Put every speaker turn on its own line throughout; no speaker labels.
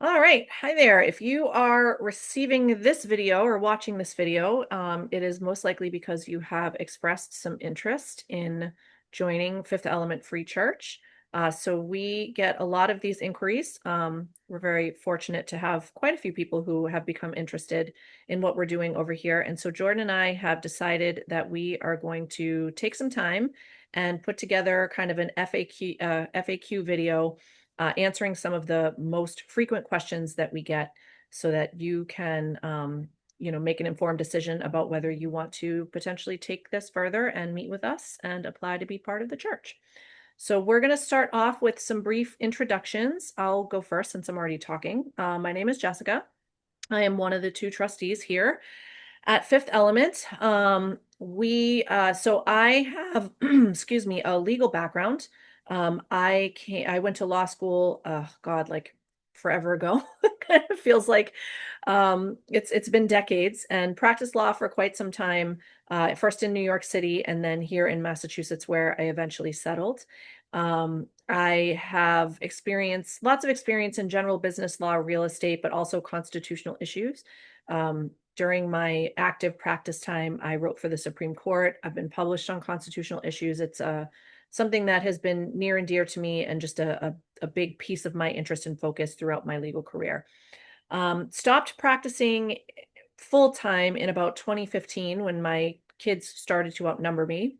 All right. Hi there. If you are receiving this video or watching this video, it is most likely because you have expressed some interest in joining Fifth Element Free Church. So we get a lot of these inquiries. We're very fortunate to have quite a few people who have become interested in what we're doing over here. And so Jordan and I have decided that we are going to take some time and put together kind of an FAQ video answering some of the most frequent questions that we get so that you can, make an informed decision about whether you want to potentially take this further and meet with us and apply to be part of the church. So we're going to start off with some brief introductions. I'll go first since I'm already talking. My name is Jessica. I am one of the two trustees here at Fifth Element. So I have, excuse me, a legal background. I went to law school, God, like forever ago. Kind of feels like it's been decades, and practiced law for quite some time. First in New York City, and then here in Massachusetts, where I eventually settled. I have lots of experience in general business law, real estate, but also constitutional issues. During my active practice time, I wrote for the Supreme Court. I've been published on constitutional issues. It's something that has been near and dear to me and just a big piece of my interest and focus throughout my legal career. Stopped practicing full time in about 2015 when my kids started to outnumber me.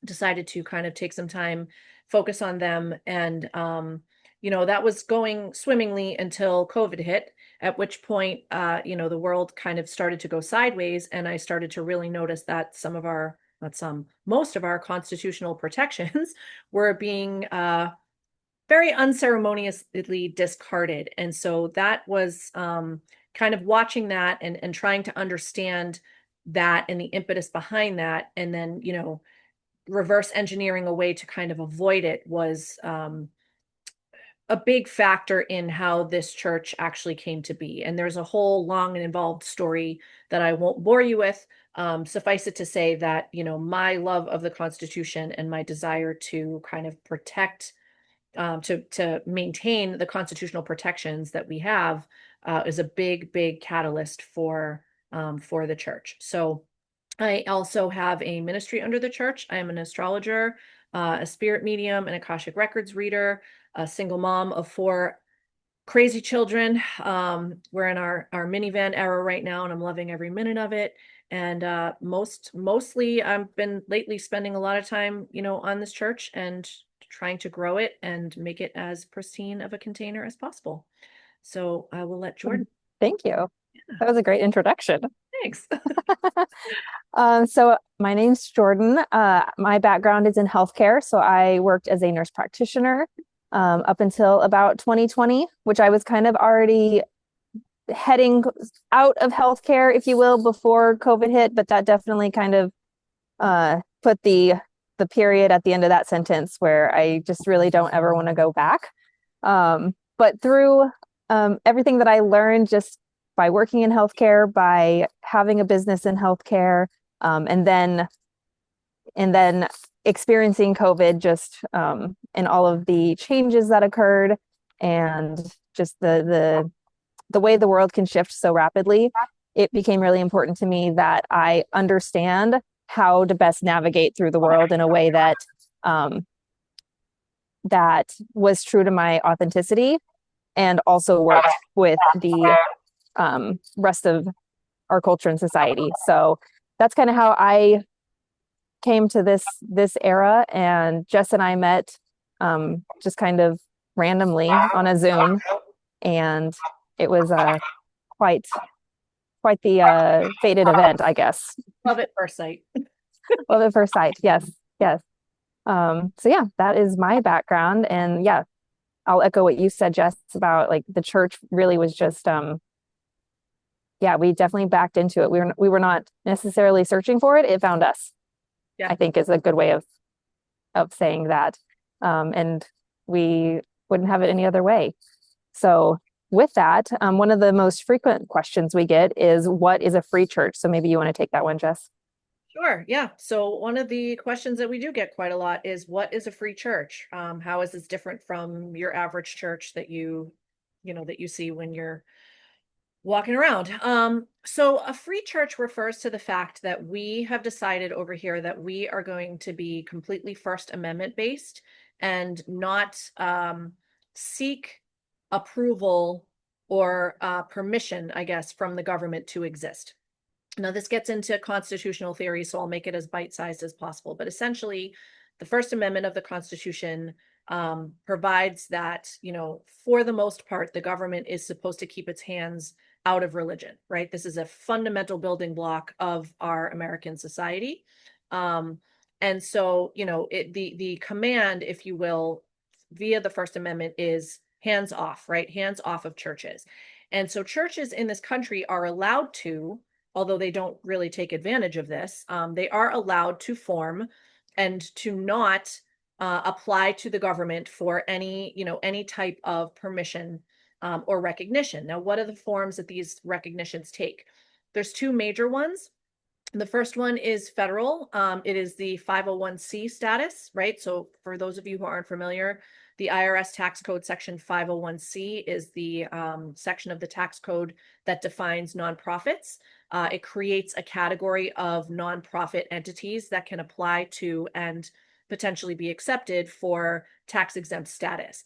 Decided to kind of take some time, focus on them, and that was going swimmingly until COVID hit, at which point the world kind of started to go sideways, and I started to really notice that most of our constitutional protections were being very unceremoniously discarded. And so that was kind of watching that and trying to understand that and the impetus behind that, and then reverse engineering a way to kind of avoid it was a big factor in how this church actually came to be. And there's a whole long and involved story that I won't bore you with. Suffice it to say that, my love of the Constitution and my desire to kind of protect, to maintain the constitutional protections that we have is a big, big catalyst for the church. So I also have a ministry under the church. I am an astrologer, a spirit medium, an Akashic Records reader, a single mom of four crazy children. We're in our minivan era right now, and I'm loving every minute of it. And mostly, I've been lately spending a lot of time, on this church and trying to grow it and make it as pristine of a container as possible. So I will let Jordan.
Thank you. That was a great introduction.
Thanks.
So my name's Jordan. My background is in healthcare. So I worked as a nurse practitioner up until about 2020, which I was kind of already heading out of healthcare, if you will, before COVID hit. But that definitely kind of put the period at the end of that sentence where I just really don't ever want to go back. But through everything that I learned just by working in healthcare, by having a business in healthcare, and then experiencing COVID, just and all of the changes that occurred, and just the way the world can shift so rapidly, it became really important to me that I understand how to best navigate through the world in a way that that was true to my authenticity and also worked with the rest of our culture and society. So that's kind of how I came to this era. And Jess and I met just kind of randomly on a Zoom, and it was quite the fated event, I guess.
Love at first sight.
Love at first sight. Yes, yes. So yeah, that is my background, and yeah, I'll echo what you said, Jess, about like the church really was just yeah, we definitely backed into it. We were not necessarily searching for it. It found us.
Yeah.
I think is a good way of saying that. And we wouldn't have it any other way. So with that, one of the most frequent questions we get is, what is a free church? So maybe you want to take that one, Jess.
Sure. Yeah. So one of the questions that we do get quite a lot is, what is a free church? How is this different from your average church that you that you see when you're walking around. So a free church refers to the fact that we have decided over here that we are going to be completely First Amendment based and not seek approval or permission, I guess, from the government to exist. Now, this gets into constitutional theory, so I'll make it as bite-sized as possible. But essentially, the First Amendment of the Constitution provides that, for the most part, the government is supposed to keep its hands out of religion, right? This is a fundamental building block of our American society. Um, and so, the command, if you will, via the First Amendment is hands off, right? Hands off of churches. And so churches in this country are allowed to, although they don't really take advantage of this, they are allowed to form and to not apply to the government for any type of permission or recognition. Now, what are the forms that these recognitions take? There's two major ones. The first one is federal. It is the 501c status, right? So for those of you who aren't familiar, the IRS tax code section 501c is the section of the tax code that defines nonprofits. It creates a category of nonprofit entities that can apply to and potentially be accepted for tax exempt status.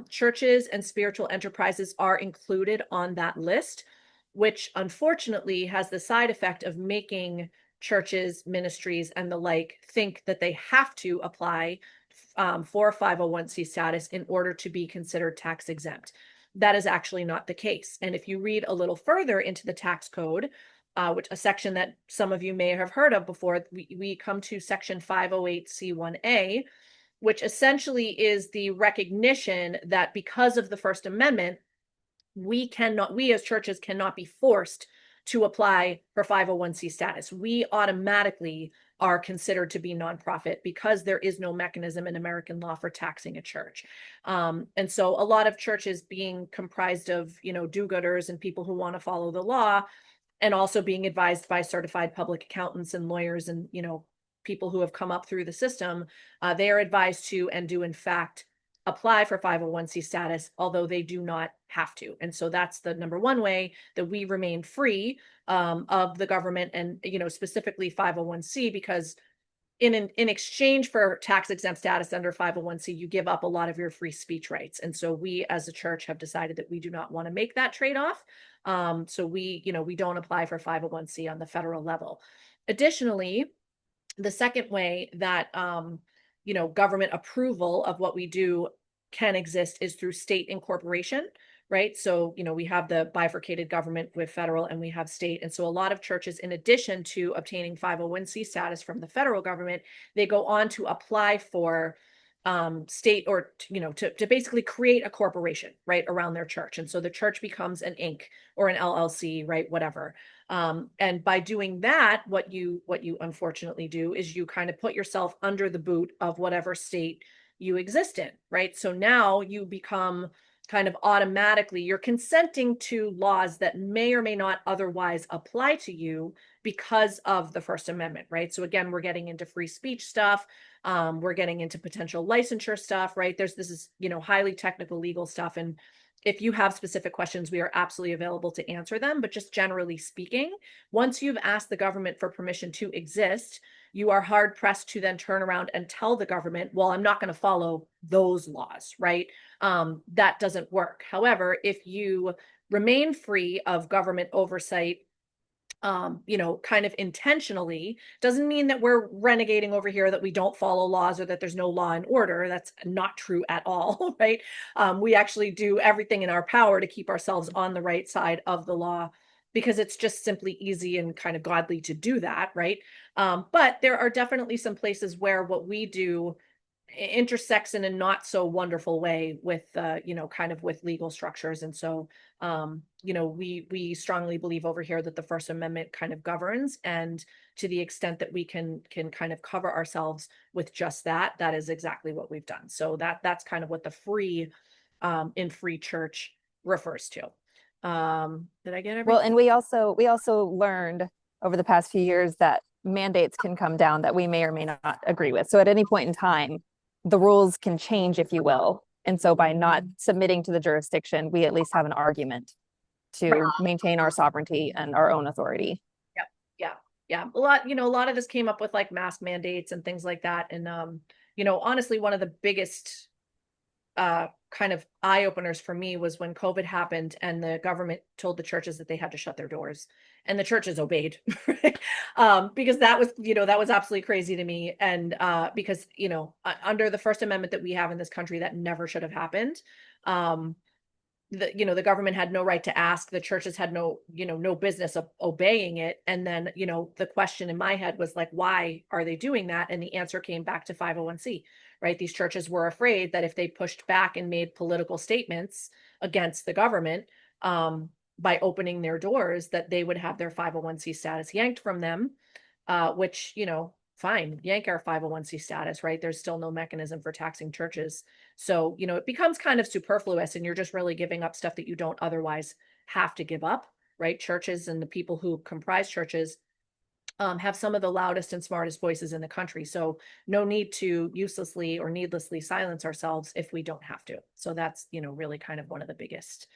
Churches and spiritual enterprises are included on that list, which unfortunately has the side effect of making churches, ministries, and the like think that they have to apply for 501c status in order to be considered tax exempt. That is actually not the case. And if you read a little further into the tax code, which a section that some of you may have heard of before, we come to section 508c1a, which essentially is the recognition that because of the First Amendment, we as churches cannot be forced to apply for 501c status. We automatically are considered to be nonprofit because there is no mechanism in American law for taxing a church. And so a lot of churches being comprised of, do-gooders and people who want to follow the law, and also being advised by certified public accountants and lawyers and, people who have come up through the system, they are advised to and do in fact apply for 501c status, although they do not have to. And so that's the number one way that we remain free of the government and, specifically 501c, because in exchange for tax exempt status under 501c, you give up a lot of your free speech rights. And so we as a church have decided that we do not want to make that trade-off. So we don't apply for 501c on the federal level. Additionally, the second way that government approval of what we do can exist is through state incorporation, right? So, we have the bifurcated government with federal and we have state. And so a lot of churches, in addition to obtaining 501c status from the federal government, they go on to apply for state or, to basically create a corporation, right, around their church. And so the church becomes an Inc. or an LLC, right, whatever. And by doing that, what you unfortunately do is you kind of put yourself under the boot of whatever state you exist in, right? So now you become kind of automatically, you're consenting to laws that may or may not otherwise apply to you because of the First Amendment, right? So again, we're getting into free speech stuff. We're getting into potential licensure stuff, right? This is, highly technical legal stuff. And if you have specific questions, we are absolutely available to answer them. But just generally speaking, once you've asked the government for permission to exist, you are hard pressed to then turn around and tell the government, well, I'm not going to follow those laws, right? That doesn't work. However, if you remain free of government oversight, kind of intentionally, doesn't mean that we're renegating over here, that we don't follow laws or that there's no law and order. That's not true at all, right? We actually do everything in our power to keep ourselves on the right side of the law because it's just simply easy and kind of godly to do that, right? But there are definitely some places where what we do intersects in a not so wonderful way with kind of with legal structures. And so we strongly believe over here that the First Amendment kind of governs, and to the extent that we can kind of cover ourselves with just that, that is exactly what we've done. So that's kind of what the free in free church refers to. Did I get everything?
Well, and we also learned over the past few years that mandates can come down that we may or may not agree with. So at any point in time, the rules can change, if you will. And so by not submitting to the jurisdiction, we at least have an argument to maintain our sovereignty and our own authority.
Yep. Yeah. Yeah. A lot of this came up with like mask mandates and things like that. And honestly, one of the biggest kind of eye openers for me was when COVID happened and the government told the churches that they had to shut their doors, and the churches obeyed. Right? Because that was absolutely crazy to me. And because under the First Amendment that we have in this country, that never should have happened. Um, the government had no right to ask, the churches had no business of obeying it. And then the question in my head was like, why are they doing that? And the answer came back to 501c, right? These churches were afraid that if they pushed back and made political statements against the government, by opening their doors, that they would have their 501c status yanked from them, which fine, yank our 501c status, right? There's still no mechanism for taxing churches. So, it becomes kind of superfluous, and you're just really giving up stuff that you don't otherwise have to give up, right? Churches and the people who comprise churches have some of the loudest and smartest voices in the country. So no need to uselessly or needlessly silence ourselves if we don't have to. So that's, really kind of one of the biggest,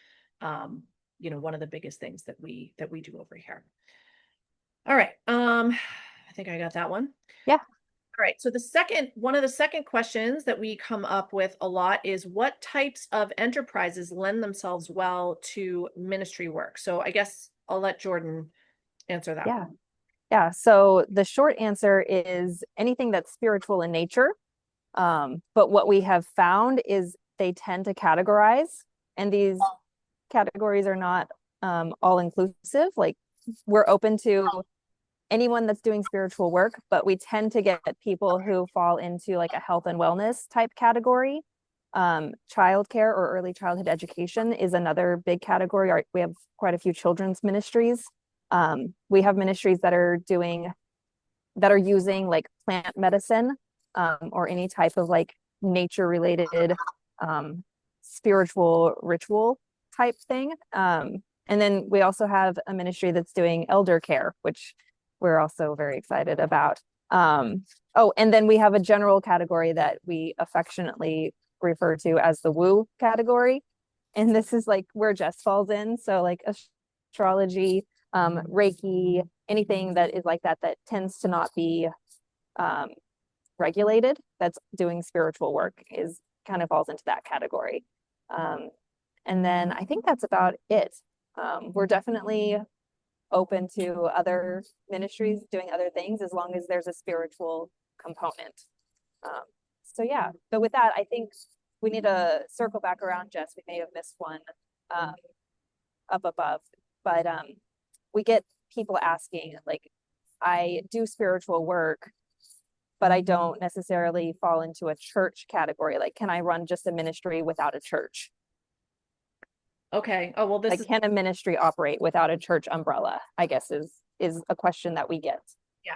things that we do over here. All right. I think I got that one.
Yeah.
All right. So one of the second questions that we come up with a lot is, what types of enterprises lend themselves well to ministry work? So I guess I'll let Jordan answer that
Yeah.
one.
Yeah. So the short answer is anything that's spiritual in nature. But what we have found is they tend to categorize, and these categories are not all inclusive. Like, we're open to anyone that's doing spiritual work, but we tend to get people who fall into like a health and wellness type category. Childcare or early childhood education is another big category. We have quite a few children's ministries. We have ministries that are using like plant medicine, or any type of like nature related spiritual ritual type thing. And then we also have a ministry that's doing elder care, which we're also very excited about. And then we have a general category that we affectionately refer to as the woo category. And this is like where Jess falls in. So like astrology, Reiki, anything that is like that tends to not be regulated, that's doing spiritual work, is kind of falls into that category. And then I think that's about it. We're definitely open to other ministries doing other things as long as there's a spiritual component. So yeah, but with that, I think we need to circle back around, Jess. We may have missed one up above, but we get people asking, like, I do spiritual work, but I don't necessarily fall into a church category. Like, can I run just a ministry without a church?
Okay. Oh, well,
Like, can a ministry operate without a church umbrella, I guess is a question that we get.
yeah.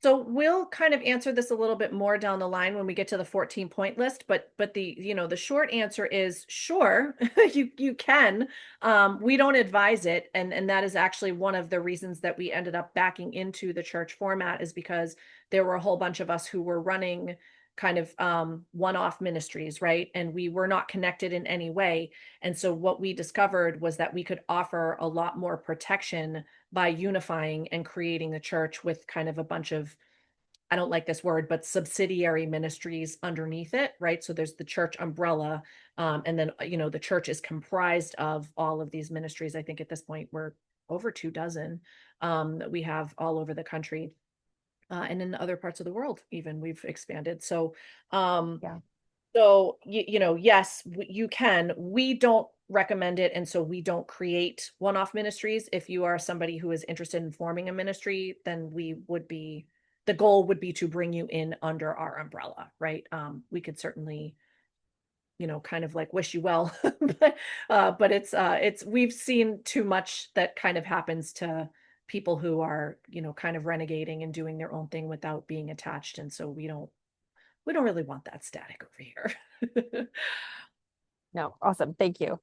So we'll kind of answer this a little bit more down the line when we get to the 14-point list, but the short answer is sure, you can. We don't advise it, and that is actually one of the reasons that we ended up backing into the church format, is because there were a whole bunch of us who were running kind of one-off ministries, right? And we were not connected in any way. And so what we discovered was that we could offer a lot more protection by unifying and creating the church with kind of a bunch of, I don't like this word, but subsidiary ministries underneath it, right? So there's the church umbrella. And then, the church is comprised of all of these ministries. I think at this point we're over 24 that we have all over the country. And in other parts of the world, even, we've expanded. So,
Yeah.
so yes, you can. We don't recommend it, and so we don't create one-off ministries. If you are somebody who is interested in forming a ministry, then the goal would be to bring you in under our umbrella, right? We could certainly, kind of like wish you well, but it's we've seen too much that kind of happens to people who are, kind of renegading and doing their own thing without being attached, and so we don't really want that static over here.
No, awesome. Thank you.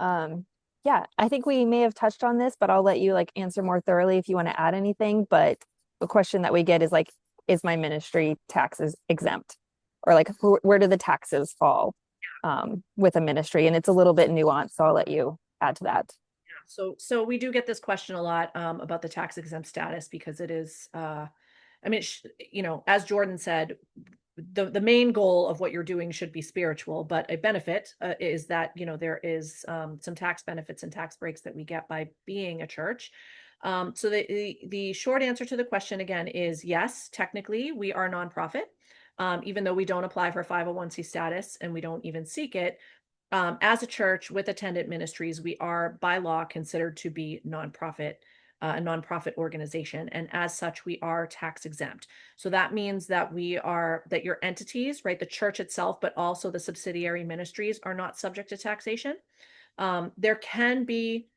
Yeah, I think we may have touched on this, but I'll let you like answer more thoroughly if you want to add anything. But the question that we get is like, is my ministry taxes exempt? Or like, where do the taxes fall? with a ministry, and it's a little bit nuanced. So I'll let you add to that.
So we do get this question a lot about the tax exempt status because it is, I mean, as Jordan said, the main goal of what you're doing should be spiritual, but a benefit is that, there is some tax benefits and tax breaks that we get by being a church. So the short answer to the question again is yes, technically we are a nonprofit, even though we don't apply for 501c status and we don't even seek it. As a church with attendant ministries, we are by law considered to be nonprofit, a nonprofit organization, and as such, we are tax exempt. So that means that that your entities, right, the church itself, but also the subsidiary ministries, are not subject to taxation. There can be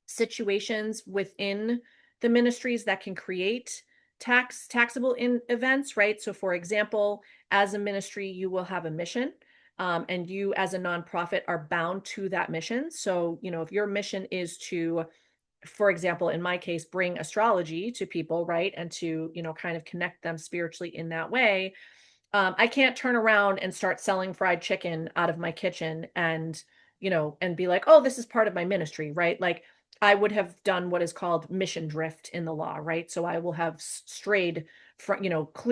situations within the ministries that can create taxable in events, right? So for example, as a ministry, you will have a mission. And you as a nonprofit are bound to that mission. So, if your mission is to, for example, in my case, bring astrology to people, right? And to, kind of connect them spiritually in that way. I can't turn around and start selling fried chicken out of my kitchen and be like, oh, this is part of my ministry, right? Like I would have done what is called mission drift in the law, right? So I will have strayed from,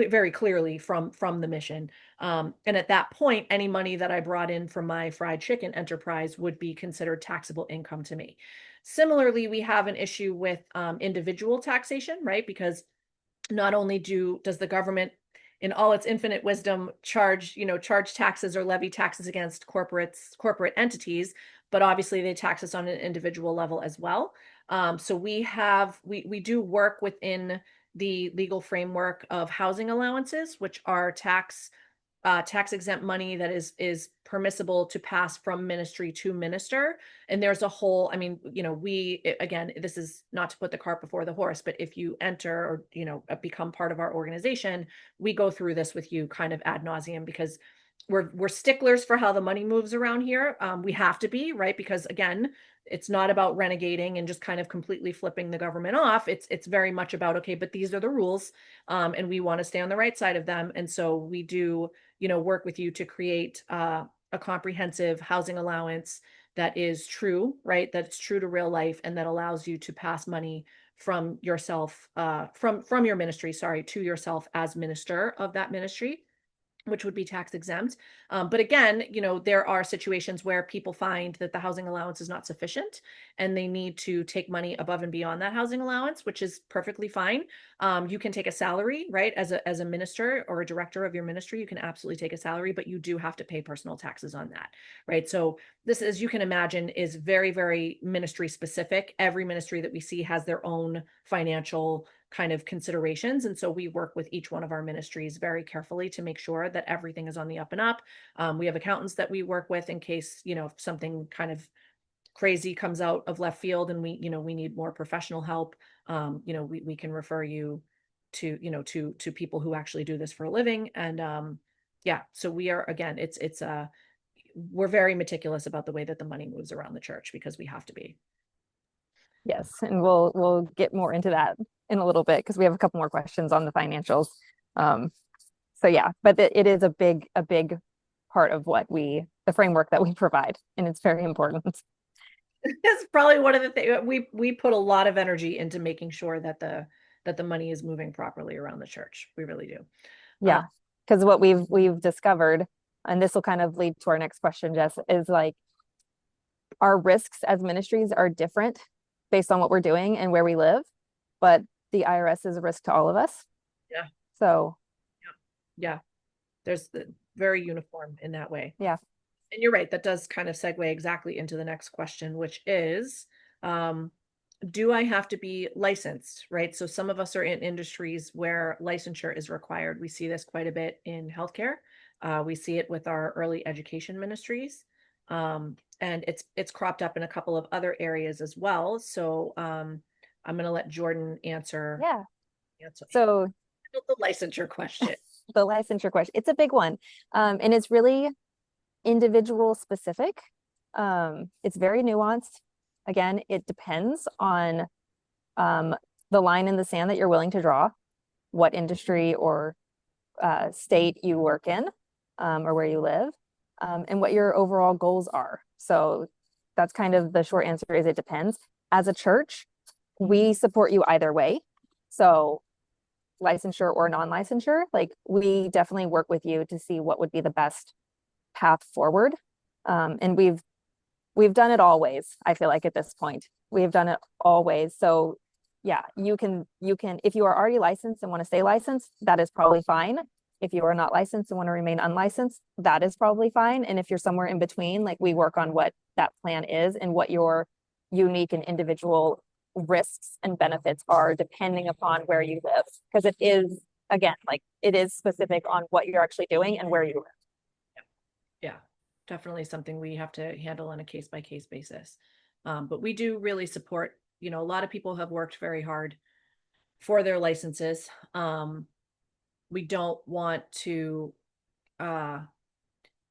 very clearly from the mission. And at that point, any money that I brought in from my fried chicken enterprise would be considered taxable income to me. Similarly, we have an issue with individual taxation, right? Because not only does the government in all its infinite wisdom charge taxes or levy taxes against corporate entities, but obviously they tax us on an individual level as well. So we do work within the legal framework of housing allowances, which are tax exempt money that is permissible to pass from ministry to minister. And there's a whole, I mean, again, this is not to put the cart before the horse, but if you enter or, become part of our organization, we go through this with you kind of ad nauseum because we're sticklers for how the money moves around here. We have to be, right? Because again, it's not about renegading and just kind of completely flipping the government off. It's very much about, okay, but these are the rules, and we want to stay on the right side of them. And so we do, work with you to create a comprehensive housing allowance that is true, right? That's true to real life and that allows you to pass money from yourself, from your ministry, sorry, to yourself as minister of that ministry, which would be tax exempt. But again, there are situations where people find that the housing allowance is not sufficient and they need to take money above and beyond that housing allowance, which is perfectly fine. You can take a salary, right? As a minister or a director of your ministry, you can absolutely take a salary, but you do have to pay personal taxes on that, right? So this, as you can imagine, is very, very ministry specific. Every ministry that we see has their own financial kind of considerations. And so we work with each one of our ministries very carefully to make sure that everything is on the up and up. We have accountants that we work with in case, if something kind crazy comes out of left field and we need more professional help. We can refer you to people who actually do this for a living. And yeah, so we are, again, we're very meticulous about the way that the money moves around the church because we have to be.
Yes, and we'll get more into that in a little bit because we have a couple more questions on the financials. So yeah, but it is a big part of the framework that we provide, and it's very important.
It's probably one of the things we put a lot of energy into making sure that the money is moving properly around the church. We really do.
Yeah, because what we've discovered, and this will kind of lead to our next question, Jess, is like our risks as ministries are different based on what we're doing and where we live, but the IRS is a risk to all of us.
Yeah.
So
yeah, there's very uniform in that way.
Yeah.
And you're right, that does kind of segue exactly into the next question, which is, do I have to be licensed, right? So some of us are in industries where licensure is required. We see this quite a bit in healthcare. We see it with our early education ministries. And it's cropped up in a couple of other areas as well. So I'm going to let Jordan answer.
Yeah. So
the licensure question.
The licensure question. It's a big one. And it's really individual specific. It's very nuanced. Again, it depends on the line in the sand that you're willing to draw, what industry or state you work in, or where you live. and what your overall goals are. So that's kind of the short answer is it depends. As a church, we support you either way. So licensure or non-licensure, like we definitely work with you to see what would be the best path forward. And we've done it always. I feel like at this point, we've done it always. So yeah, you can if you are already licensed and want to stay licensed, that is probably fine. If you are not licensed and want to remain unlicensed, that is probably fine. And if you're somewhere in between, like we work on what that plan is and what your unique and individual risks and benefits are depending upon where you live. Because it is, again, like it is specific on what you're actually doing and where you live.
Yeah, definitely something we have to handle on a case by case basis. But we do really support, a lot of people have worked very hard for their licenses. We don't want to, uh,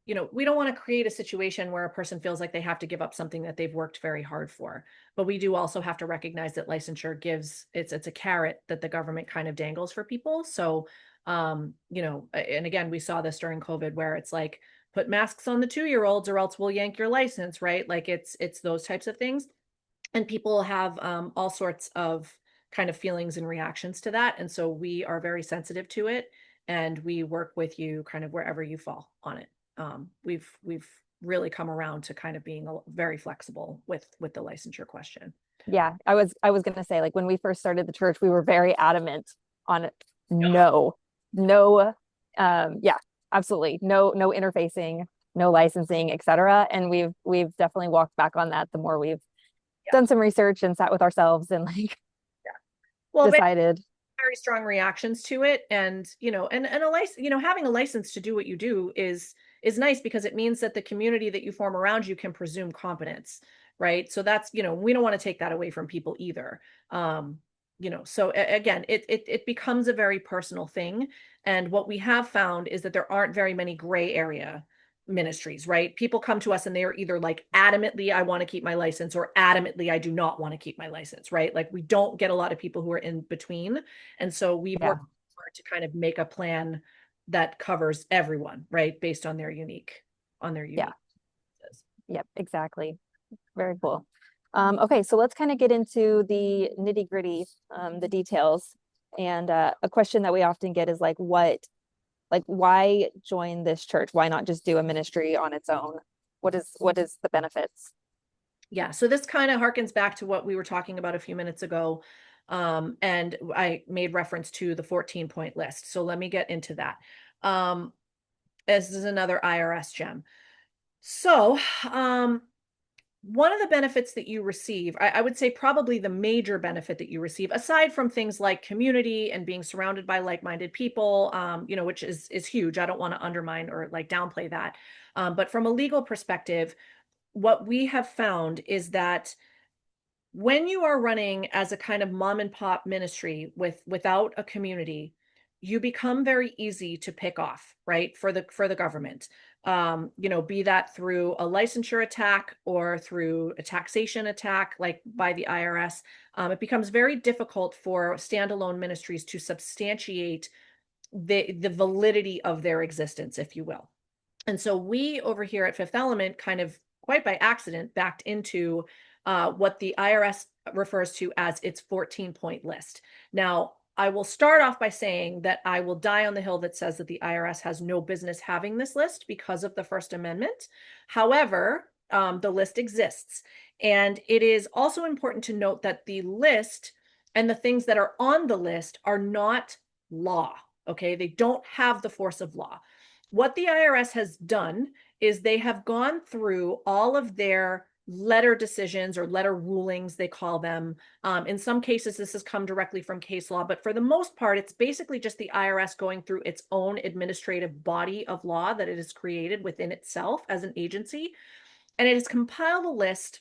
we don't want to create a situation where a person feels like they have to give up something that they've worked very hard for. But we do also have to recognize that licensure gives it's a carrot that the government kind of dangles for people. So, and again, we saw this during COVID where it's like, put masks on the 2-year-olds or else we'll yank your license, right? Like it's those types of things. And people have all sorts of kind of feelings and reactions to that. And so we are very sensitive to it and we work with you kind of wherever you fall on it. We've really come around to kind of being very flexible with the licensure question.
Yeah, I was gonna say, like when we first started the church, we were very adamant on
Yeah.
no, yeah, absolutely, no interfacing, no licensing, etc. And we've definitely walked back on that the more we've
Yeah.
done some research and sat with ourselves and like
Yeah. Well,
decided.
very strong reactions to it, and and a license, having a license to do what you do is nice because it means that the community that you form around you can presume competence, right? So that's, we don't want to take that away from people either. So again, it becomes a very personal thing, and what we have found is that there aren't very many gray area ministries, right? People come to us and they are either like adamantly I want to keep my license or adamantly I do not want to keep my license, right? Like we don't get a lot of people who are in between. And so we've
Yeah,
worked hard to kind of make a plan that covers everyone, right? Based on their
yeah,
unique.
yep, exactly. Very cool. Okay, so let's kind of get into the nitty gritty, the details. And a question that we often get is like why join this church? Why not just do a ministry on its own? What is the benefits?
Yeah, so this kind of harkens back to what we were talking about a few minutes ago. And I made reference to the 14-point list. So let me get into that. This is another IRS gem. So, one of the benefits that you receive, I would say probably the major benefit that you receive, aside from things like community and being surrounded by like-minded people, which is huge. I don't want to undermine or like downplay that. But from a legal perspective, what we have found is that when you are running as a kind of mom and pop ministry without a community, you become very easy to pick off, right? For the government. Be that through a licensure attack or through a taxation attack, like by the IRS. It becomes very difficult for standalone ministries to substantiate the validity of their existence, if you will. And so we over here at Fifth Element kind of quite by accident backed into what the IRS refers to as its 14-point list. Now, I will start off by saying that I will die on the hill that says that the IRS has no business having this list because of the First Amendment. However, the list exists. And it is also important to note that the list and the things that are on the list are not law. Okay. They don't have the force of law. What the IRS has done is they have gone through all of their letter decisions or letter rulings, they call them. In some cases, this has come directly from case law, but for the most part, it's basically just the IRS going through its own administrative body of law that it has created within itself as an agency. And it has compiled a list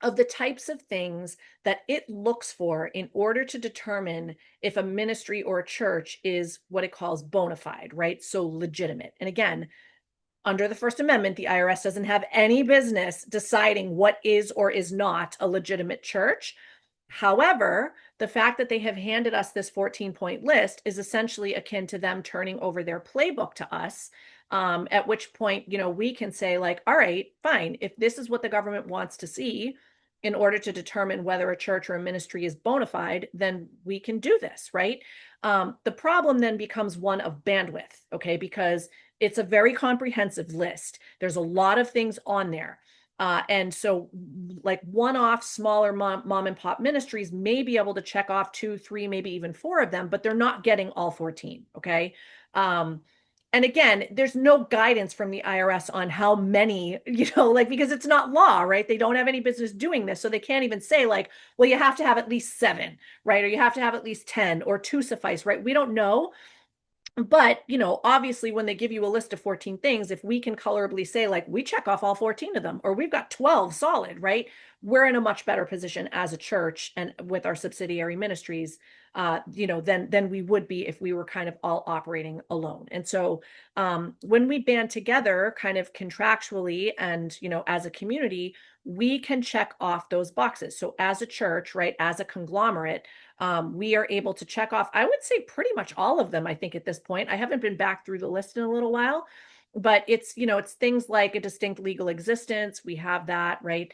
of the types of things that it looks for in order to determine if a ministry or a church is what it calls bona fide, right? So legitimate. And again, under the First Amendment, the IRS doesn't have any business deciding what is or is not a legitimate church. However, the fact that they have handed us this 14-point list is essentially akin to them turning over their playbook to us At which point, we can say like, all right, fine. If this is what the government wants to see in order to determine whether a church or a ministry is bona fide, then we can do this, right? The problem then becomes one of bandwidth, okay? Because it's a very comprehensive list. There's a lot of things on there. And so like one-off smaller mom and pop ministries may be able to check off 2, 3, maybe even 4 of them, but they're not getting all 14. Okay. Um, and again, there's no guidance from the IRS on how many, like, because it's not law, right? They don't have any business doing this. So they can't even say like, well, you have to have at least 7, right? Or you have to have at least 10 or 2 suffice, right? We don't know. But, obviously, when they give you a list of 14 things, if we can colorably say, like, we check off all 14 of them, or we've got 12 solid, right? We're in a much better position as a church and with our subsidiary ministries, than we would be if we were kind of all operating alone. And so when we band together kind of contractually and, as a community, we can check off those boxes. So as a church, right, as a conglomerate, we are able to check off, I would say pretty much all of them, I think at this point. I haven't been back through the list in a little while, but it's things like a distinct legal existence. We have that, right?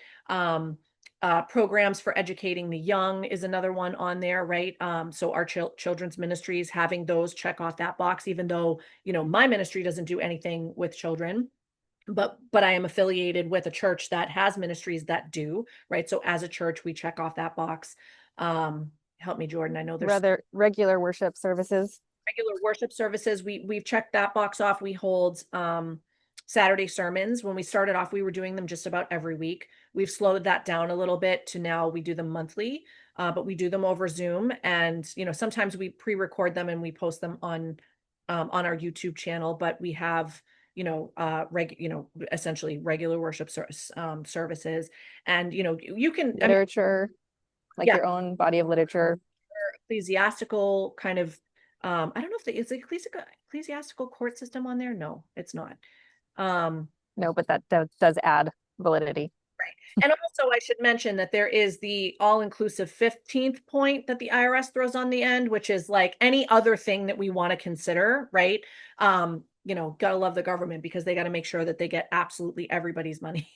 Programs for educating the young is another one on there, right? So our children's ministries, having those check off that box, even though, my ministry doesn't do anything with children. But I am affiliated with a church that has ministries that do, right? So as a church, we check off that box. Help me, Jordan. I know there's
Rather regular worship services.
regular worship services. We've checked that box off. We hold Saturday sermons. When we started off, we were doing them just about every week. We've slowed that down a little bit to now we do them monthly, but we do them over Zoom. And sometimes we pre-record them and we post them on our YouTube channel. But we have essentially regular worship services, and you can, I mean,
Literature, like
yeah,
your own body of literature.
ecclesiastical kind of I don't know if is the ecclesiastical court system on there. No, it's not. um
No, but that does add validity.
right. And also I should mention that there is the all-inclusive 15th point that the IRS throws on the end, which is like any other thing that we want to consider, right? Gotta love the government because they got to make sure that they get absolutely everybody's money.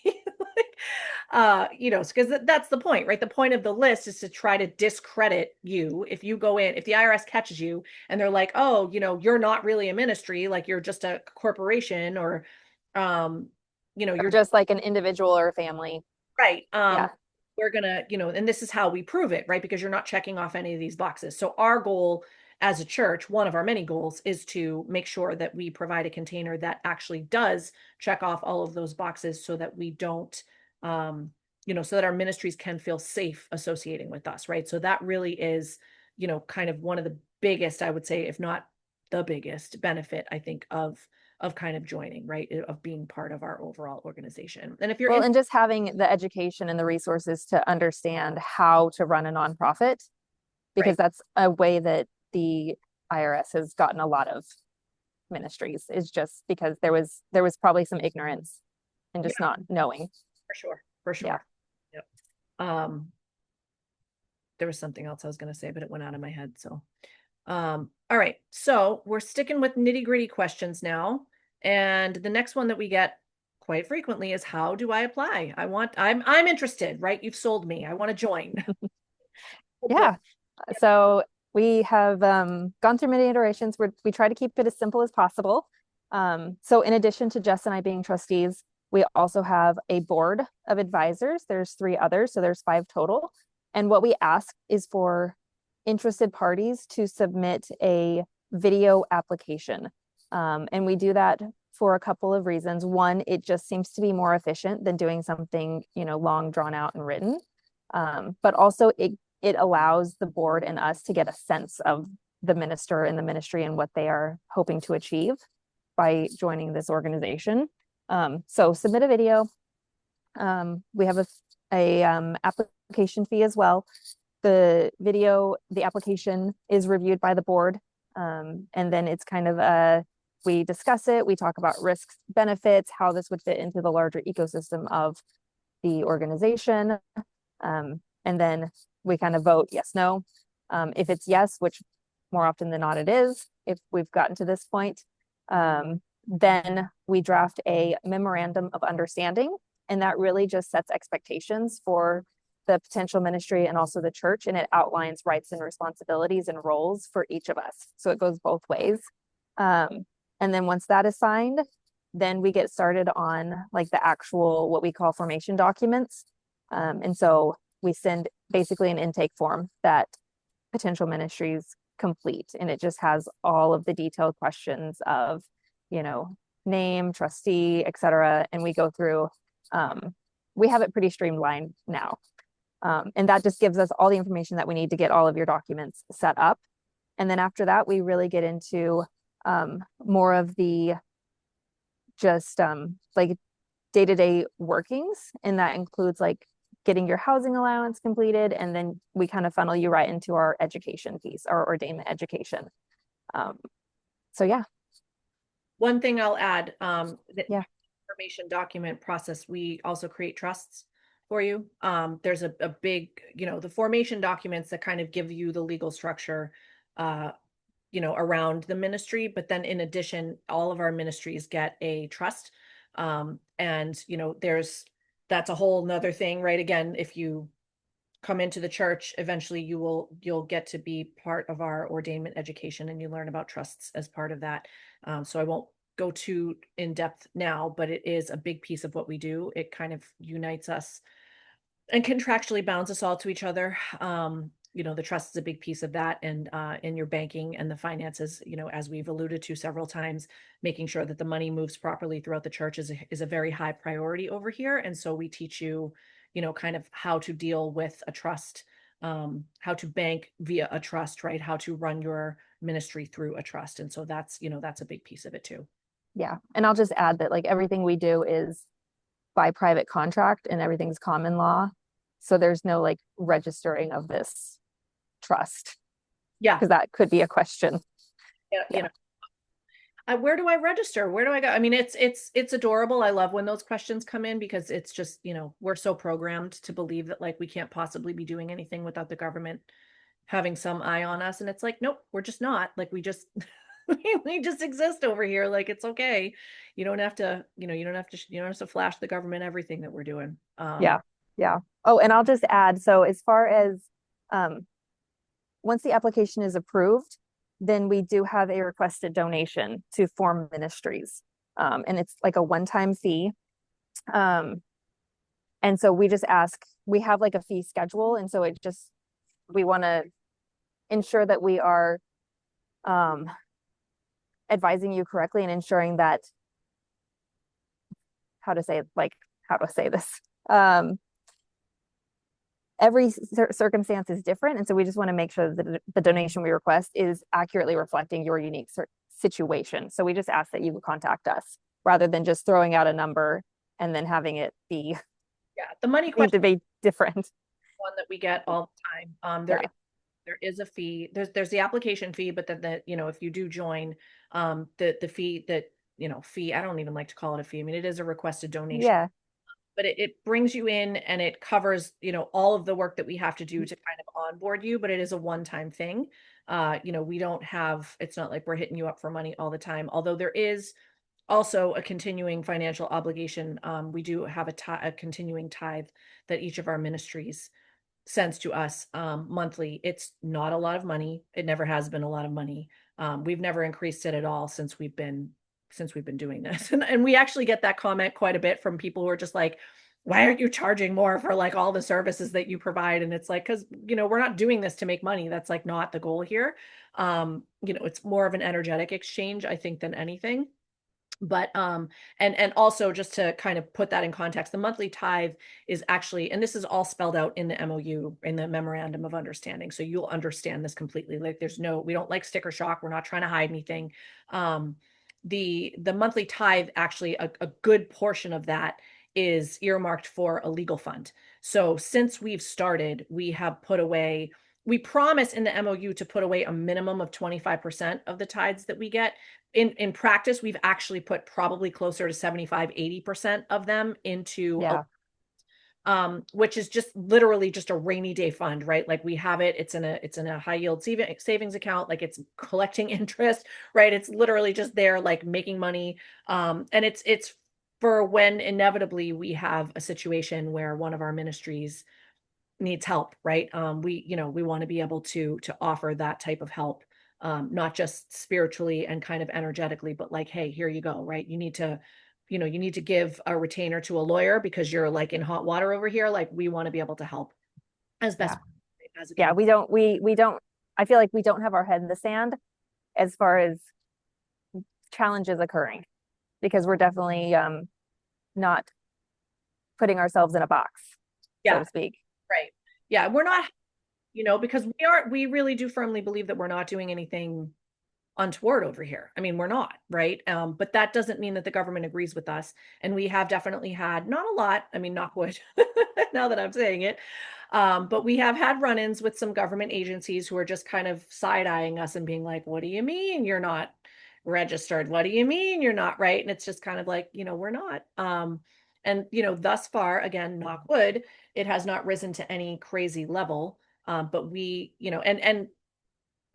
Because that's the point, right? The point of the list is to try to discredit you. If you go in, if the IRS catches you and they're like, oh, you're not really a ministry, like you're just a corporation, or,
Or
you're
just like an individual or a family.
right.
Yeah.
We're gonna, and this is how we prove it, right? Because you're not checking off any of these boxes. So our goal as a church, one of our many goals, is to make sure that we provide a container that actually does check off all of those boxes so that we don't, so that our ministries can feel safe associating with us, right? So that really is, kind of one of the biggest, I would say, if not the biggest benefit, I think, of kind of joining, right? Of being part of our overall organization. And if you're
Well,
in,
and just having the education and the resources to understand how to run a nonprofit, because
right,
that's a way that the IRS has gotten a lot of ministries, is just because there was probably some ignorance and just
yeah,
not knowing.
for sure, for
Yeah.
sure. Yep. Um, there was something else I was going to say, but it went out of my head. So, all right. So we're sticking with nitty-gritty questions now. And the next one that we get quite frequently is, how do I apply? I'm interested, right? You've sold me. I want to join.
Yeah. So we have gone through many iterations where we try to keep it as simple as possible. So in addition to Jess and I being trustees, we also have a board of advisors. There's 3 others, so there's 5 total. And what we ask is for interested parties to submit a video application. And we do that for a couple of reasons. One, it just seems to be more efficient than doing something, long, drawn out and written. But also it allows the board and us to get a sense of the minister and the ministry and what they are hoping to achieve by joining this organization. So submit a video. We have a application fee as well. The application is reviewed by the board. And then it's kind of we discuss it, we talk about risks, benefits, how this would fit into the larger ecosystem of the organization. And then we kind of vote yes, no. If it's yes, which more often than not it is, if we've gotten to this point, Then we draft a memorandum of understanding, and that really just sets expectations for the potential ministry and also the church, and it outlines rights and responsibilities and roles for each of us. So it goes both ways. And then once that is signed, then we get started on like the actual what we call formation documents. And so we send basically an intake form that potential ministries complete, and it just has all of the detailed questions of, you know, name, trustee, etc. And we go through. We have it pretty streamlined now, and that just gives us all the information that we need to get all of your documents set up. And then after that, we really get into more of the just like day-to-day workings, and that includes like getting your housing allowance completed, and then we kind of funnel you right into our education piece, our ordainment education. Um, so yeah.
One thing I'll add, the
Yeah.
information document process, we also create trusts for you. There's a big, the formation documents that kind of give you the legal structure, uh, around the ministry. But then in addition, all of our ministries get a trust. And, that's a whole nother thing, right? Again, if you come into the church, eventually you'll get to be part of our ordainment education, and you learn about trusts as part of that. So I won't go too in depth now, but it is a big piece of what we do. It kind of unites us and contractually bounds us all to each other. The trust is a big piece of that, and in your banking and the finances, as we've alluded to several times, making sure that the money moves properly throughout the church is a very high priority over here. And so we teach you, kind of how to deal with a trust, how to bank via a trust, right? How to run your ministry through a trust. And so that's a big piece of it too.
Yeah. And I'll just add that like everything we do is by private contract and everything's common law. So there's no like registering of this trust,
Yeah.
because that could be a question.
Yeah.
Yeah.
Where do I register? Where do I go? I mean, it's adorable. I love when those questions come in, because it's just, we're so programmed to believe that like we can't possibly be doing anything without the government having some eye on us. And it's like, nope, we're just not. Like we just we just exist over here. Like it's okay. You don't have to flash the government everything that we're doing.
Yeah. Yeah. Oh, and I'll just add, so as far as um once the application is approved, then we do have a requested donation to form ministries. And it's like a one-time fee. Um, and so we just ask, we have like a fee schedule. And so we want to ensure that we are um, advising you correctly and ensuring that, how to say this. Every circumstance is different. And so we just want to make sure that the donation we request is accurately reflecting your unique situation. So we just ask that you contact us rather than just throwing out a number and then having it be
Yeah, the money
need
question
to be different.
one that we get all the time.
Yeah.
There is a fee. There's the application fee, but then if you do join, the fee that, fee, I don't even like to call it a fee. I mean, it is a requested donation,
Yeah.
but it brings you in and it covers, all of the work that we have to do to kind of onboard you, but it is a one-time thing. We don't have, it's not like we're hitting you up for money all the time, although there is also a continuing financial obligation. We do have a continuing tithe that each of our ministries sends to us monthly. It's not a lot of money. It never has been a lot of money. We've never increased it at all since we've been doing this. And we actually get that comment quite a bit from people who are just like, why aren't you charging more for like all the services that you provide? And it's like, because, we're not doing this to make money. That's like not the goal here. It's more of an energetic exchange, I think, than anything. But and also just to kind of put that in context, the monthly tithe is actually, and this is all spelled out in the MOU, in the memorandum of understanding, so you'll understand this completely. Like we don't like sticker shock, we're not trying to hide anything. The monthly tithe, actually a good portion of that is earmarked for a legal fund. So since we've started, we promise in the MOU to put away a minimum of 25% of the tithes that we get. In practice, we've actually put probably closer to 75, 80% of them into
Yeah.
which is just literally just a rainy day fund, right? Like we have it, it's in a high yield savings account, like it's collecting interest, right? It's literally just there, like making money. And it's for when inevitably we have a situation where one of our ministries needs help, right? We want to be able to offer that type of help, not just spiritually and kind of energetically, but like, hey, here you go, right? You need to give a retainer to a lawyer because you're like in hot water over here. Like we want to be able to help as best
Yeah.
as a
Yeah.
community.
We don't, I feel like we don't have our head in the sand as far as challenges occurring because we're definitely not putting ourselves in a box, so
Yeah,
to speak.
right. Yeah, we're not, because we really do firmly believe that we're not doing anything untoward over here. I mean, we're not, right? But that doesn't mean that the government agrees with us. And we have definitely had, not a lot, I mean, knock wood, now that I'm saying it, but we have had run-ins with some government agencies who are just kind of side-eyeing us and being like, what do you mean you're not registered? What do you mean you're not right? And it's just kind of like, we're not. And thus far, again, knock wood, it has not risen to any crazy level. But we, and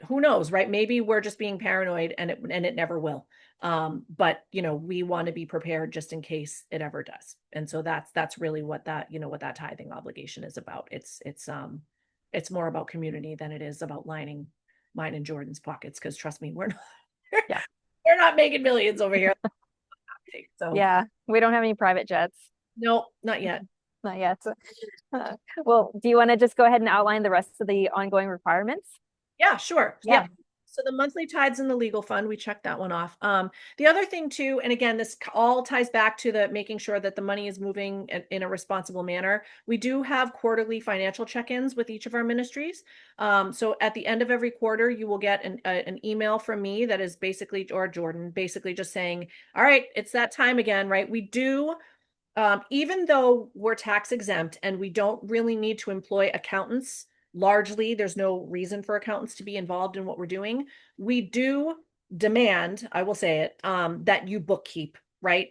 who knows, right? Maybe we're just being paranoid and it never will. But we want to be prepared just in case it ever does. And so that's really what that tithing obligation is about. It's more about community than it is about lining mine and Jordan's pockets. Because trust me, we're not
Yeah.
we're not making millions over here. So
Yeah. We don't have any private jets.
no, not yet.
Not yet. Well, do you want to just go ahead and outline the rest of the ongoing requirements?
Yeah, sure.
Yeah.
Yep. So the monthly tides in the legal fund, we checked that one off. The other thing too, and again, this all ties back to the making sure that the money is moving in a responsible manner. We do have quarterly financial check-ins with each of our ministries. So at the end of every quarter, you will get an email from me that is basically, or Jordan, basically just saying, all right, it's that time again, right? We do even though we're tax exempt and we don't really need to employ accountants, largely, there's no reason for accountants to be involved in what we're doing. We do demand, I will say it, that you bookkeep, right?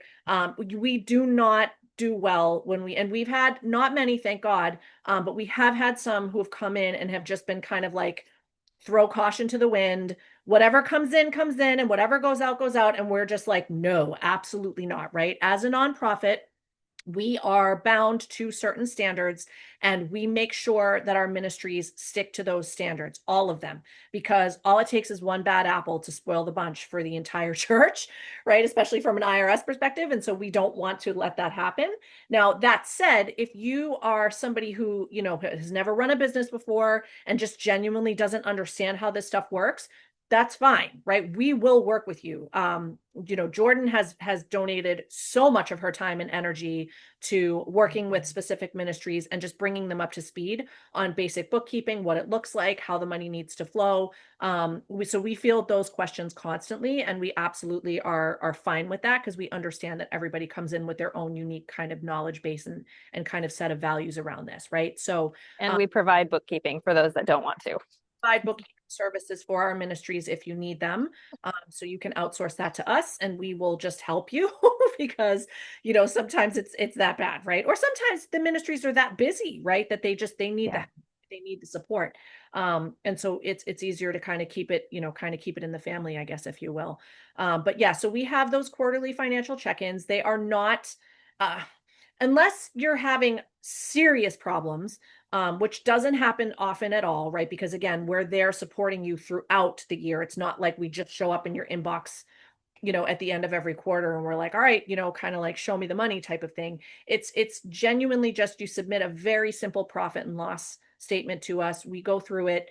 We do not do well and we've had not many, thank God, but we have had some who have come in and have just been kind of like, throw caution to the wind. Whatever comes in, and whatever goes out, goes out. And we're just like, no, absolutely not, right? As a nonprofit, we are bound to certain standards and we make sure that our ministries stick to those standards, all of them, because all it takes is one bad apple to spoil the bunch for the entire church, right? Especially from an IRS perspective. And so we don't want to let that happen. Now, that said, if you are somebody who, has never run a business before and just genuinely doesn't understand how this stuff works, that's fine, right? We will work with you. Jordan has donated so much of her time and energy to working with specific ministries and just bringing them up to speed on basic bookkeeping, what it looks like, how the money needs to flow. So we field those questions constantly, and we absolutely are fine with that because we understand that everybody comes in with their own unique kind of knowledge base and kind of set of values around this, right? So
And we provide bookkeeping for those that don't want to.
provide bookkeeping services for our ministries if you need them. So you can outsource that to us and we will just help you because, sometimes it's that bad, right? Or sometimes the ministries are that busy, right? That they need
Yeah.
they need the support. And so it's easier to kind of keep it, keep it in the family, I guess, if you will. But yeah, so we have those quarterly financial check-ins. They are not, uh, unless you're having serious problems, which doesn't happen often at all, right? Because again, we're there supporting you throughout the year. It's not like we just show up in your inbox, at the end of every quarter and we're like, all right, kind of like show me the money type of thing. It's genuinely just you submit a very simple profit and loss statement to us. We go through it.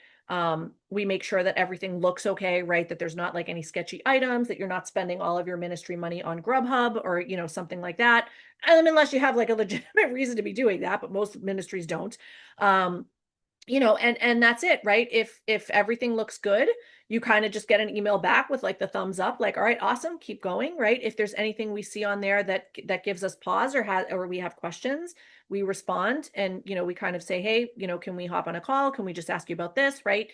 We make sure that everything looks okay, right? That there's not like any sketchy items, that you're not spending all of your ministry money on Grubhub or, something like that. Unless you have like a legitimate reason to be doing that, but most ministries don't. Um, and that's it, right? If everything looks good, you kind of just get an email back with like the thumbs up, like, all right, awesome, keep going, right? If there's anything we see on there that gives us pause or we have questions, we respond and we kind of say, hey, can we hop on a call? Can we just ask you about this, right?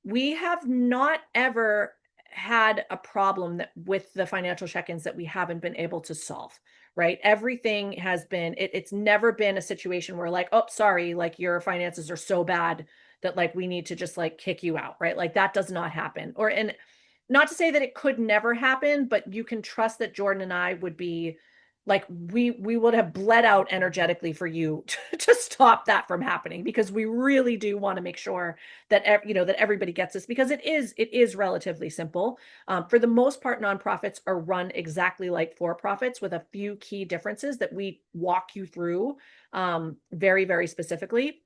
We have not ever had a problem that with the financial check-ins that we haven't been able to solve, right? Everything has been, it's never been a situation where like, oh, sorry, like your finances are so bad that like we need to just like kick you out, right? Like that does not happen. Or, and not to say that it could never happen, but you can trust that Jordan and I would be like, we would have bled out energetically for you to stop that from happening, because we really do want to make sure that that everybody gets this, because it is relatively simple. For the most part, nonprofits are run exactly like for profits, with a few key differences that we walk you through very, very specifically.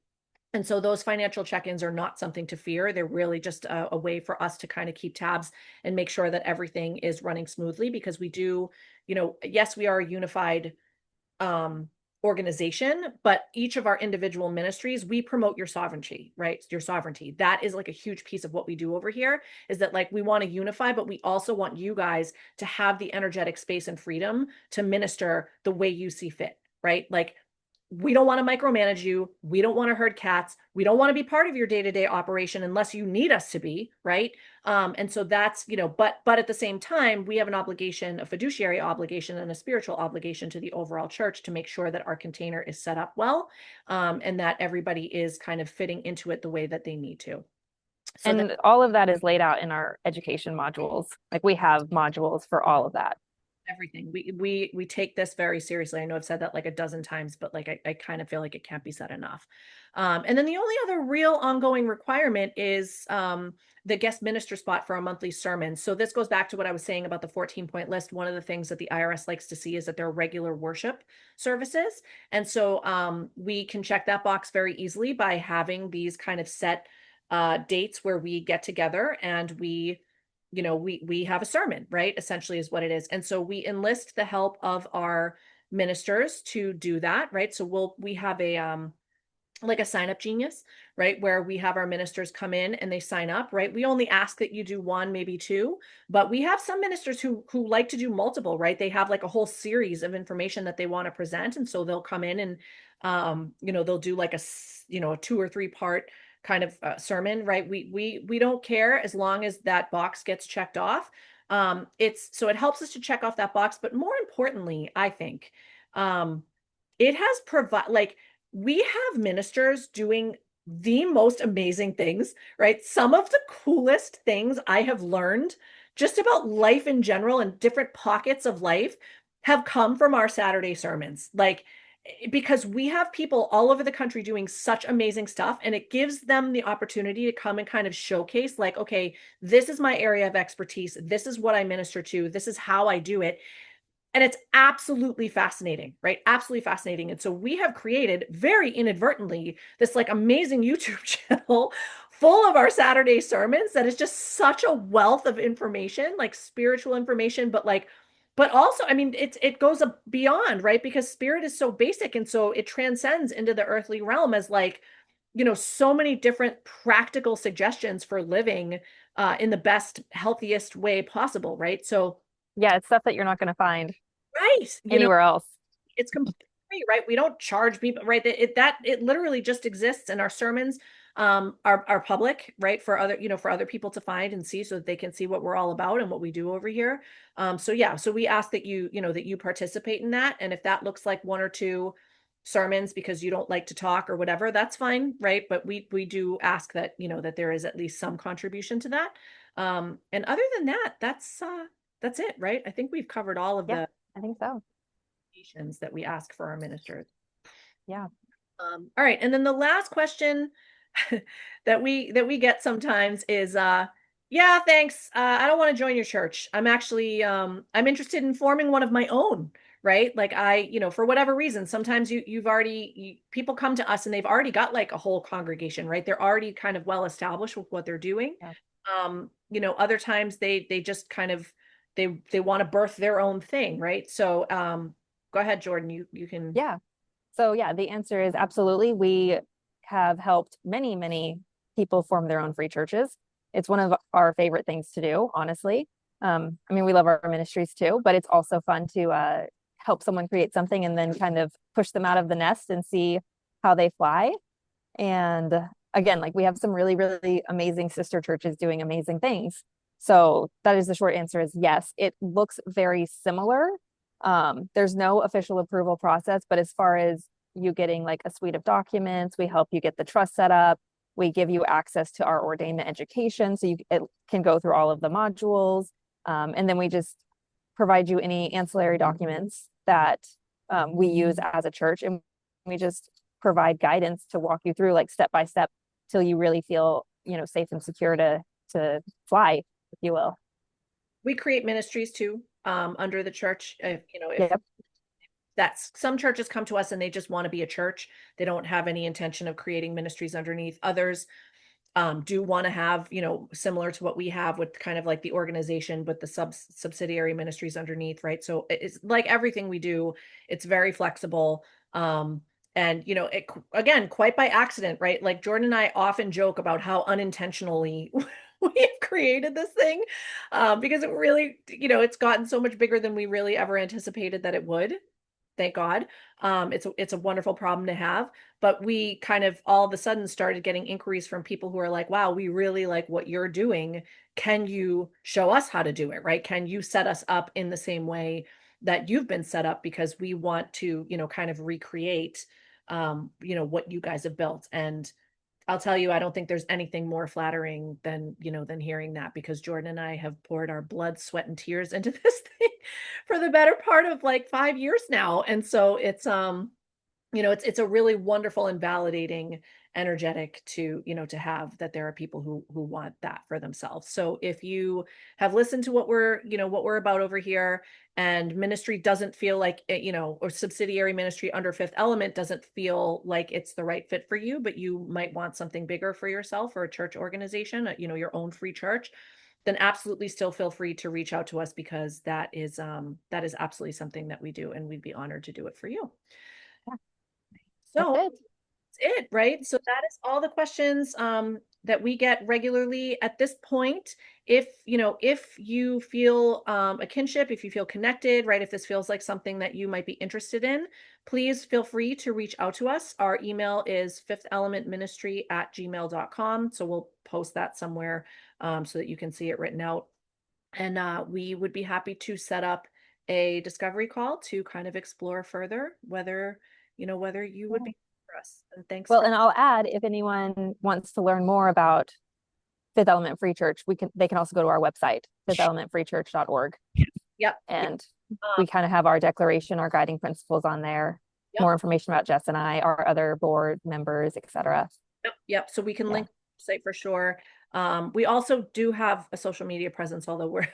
And so those financial check-ins are not something to fear. They're really just a way for us to kind of keep tabs and make sure that everything is running smoothly, because we do, yes, we are a unified um organization, but each of our individual ministries, we promote your sovereignty, right? Your sovereignty. That is like a huge piece of what we do over here, is that like we want to unify, but we also want you guys to have the energetic space and freedom to minister the way you see fit, right? Like we don't want to micromanage you. We don't want to herd cats. We don't want to be part of your day-to-day operation unless you need us to be, right? And so that's, but at the same time, we have an obligation, a fiduciary obligation and a spiritual obligation to the overall church to make sure that our container is set up well, and that everybody is kind of fitting into it the way that they need to. So that
And all of that is laid out in our education modules. Like we have modules for all of that.
everything we take this very seriously. I know I've said that like a dozen times, but like I kind of feel like it can't be said enough. And then the only other real ongoing requirement is the guest minister spot for a monthly sermon. So this goes back to what I was saying about the 14-point list. One of the things that the IRS likes to see is that there are regular worship services, and so we can check that box very easily by having these kind of set dates where we get together and we have a sermon, right? Essentially is what it is. And so we enlist the help of our ministers to do that, right? So we have a like a sign up genius, right? Where we have our ministers come in and they sign up, right? We only ask that you do one, maybe two, but we have some ministers who like to do multiple, right? They have like a whole series of information that they want to present. And so they'll come in and they'll do like a 2 or 3 part kind of sermon, right? We don't care as long as that box gets checked off. It helps us to check off that box, but more importantly, I think um it has like we have ministers doing the most amazing things, right? Some of the coolest things I have learned just about life in general and different pockets of life have come from our Saturday sermons. Like, because we have people all over the country doing such amazing stuff, and it gives them the opportunity to come and kind of showcase, like, okay, this is my area of expertise. This is what I minister to. This is how I do it. And it's absolutely fascinating, right? Absolutely fascinating. And so we have created very inadvertently this like amazing YouTube channel full of our Saturday sermons that is just such a wealth of information, like spiritual information, but also, I mean, it goes beyond, right? Because spirit is so basic. And so it transcends into the earthly realm as like, so many different practical suggestions for living in the best, healthiest way possible, right? So,
Yeah, it's stuff that you're not going to find
right,
anywhere else.
it's completely free, right? We don't charge people, right? It literally just exists, and our sermons are public, right? For other people to find and see, so that they can see what we're all about and what we do over here. So yeah, so we ask that you participate in that, and if that looks like 1 or 2 sermons because you don't like to talk or whatever, that's fine, right? But we do ask that that there is at least some contribution to that. And other than that, that's it, right? I think we've covered all of
Yeah,
the
I think so.
that we ask for our ministers.
Yeah.
All right, and then the last question that we get sometimes is yeah, thanks. I don't want to join your church. I'm actually I'm interested in forming one of my own, right? Like for whatever reason, sometimes people come to us and they've already got like a whole congregation, right? They're already kind of well established with what they're doing.
Yeah.
Other times they just kind of they want to birth their own thing, right? So go ahead, Jordan. You can.
Yeah. So yeah, the answer is absolutely. We have helped many, many people form their own free churches. It's one of our favorite things to do, honestly. I mean, we love our ministries too, but it's also fun to help someone create something and then kind of push them out of the nest and see how they fly. And again, like we have some really, really amazing sister churches doing amazing things. So that is the short answer is yes. It looks very similar. There's no official approval process, but as far as you getting like a suite of documents, we help you get the trust set up. We give you access to our ordainment education, so it can go through all of the modules. And then we just provide you any ancillary documents that we use as a church, and we just provide guidance to walk you through like step by step till you really feel, safe and secure to fly, if you will.
We create ministries too, under the church. If
Yep.
that's some churches come to us and they just want to be a church. They don't have any intention of creating ministries underneath. Others do want to have, similar to what we have with kind of like the organization, but the subsidiary ministries underneath, right? So it's like everything we do, it's very flexible. And it again, quite by accident, right? Like Jordan and I often joke about how unintentionally we have created this thing, because it really, it's gotten so much bigger than we really ever anticipated that it would. Thank God. It's a wonderful problem to have, but we kind of all of a sudden started getting inquiries from people who are like, wow, we really like what you're doing. Can you show us how to do it? Right? Can you set us up in the same way that you've been set up? Because we want to, kind of recreate, what you guys have built. And I'll tell you, I don't think there's anything more flattering than hearing that, because Jordan and I have poured our blood, sweat, and tears into this thing for the better part of like 5 years now. And so it's a really wonderful and validating energetic to have that there are people who want that for themselves. So if you have listened to what we're about over here, and ministry doesn't feel like it, or subsidiary ministry under Fifth Element doesn't feel like it's the right fit for you, but you might want something bigger for yourself or a church organization, your own free church, then absolutely still feel free to reach out to us, because that is absolutely something that we do, and we'd be honored to do it for you.
Yeah, that's
So
it.
that's it, right? So that is all the questions that we get regularly at this point. If you feel a kinship, if you feel connected, right? If this feels like something that you might be interested in, please feel free to reach out to us. Our email is fifthelementministry@gmail.com. So we'll post that somewhere, so that you can see it written out. And we would be happy to set up a discovery call to kind of explore further whether you would
Yeah.
be for us. And thanks
Well,
for
and I'll add, if anyone wants to learn more about Fifth Element Free Church, they can also go to our website, fifthelementfreechurch.org.
yep, yep,
And
um,
we kind of have our declaration, our guiding principles on there,
yep,
more information about Jess and I, our other board members, etc.
yep, yep. So we can
Yeah.
link to the site for sure. We also do have a social media presence, although we're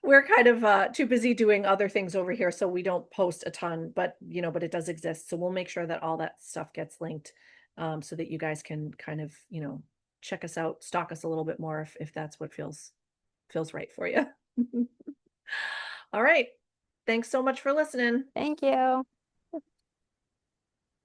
we're kind of too busy doing other things over here, so we don't post a ton, but it does exist. So we'll make sure that all that stuff gets linked, so that you guys can kind of, check us out, stalk us a little bit more if that's what feels right for you. All right. Thanks so much for listening.
Thank you.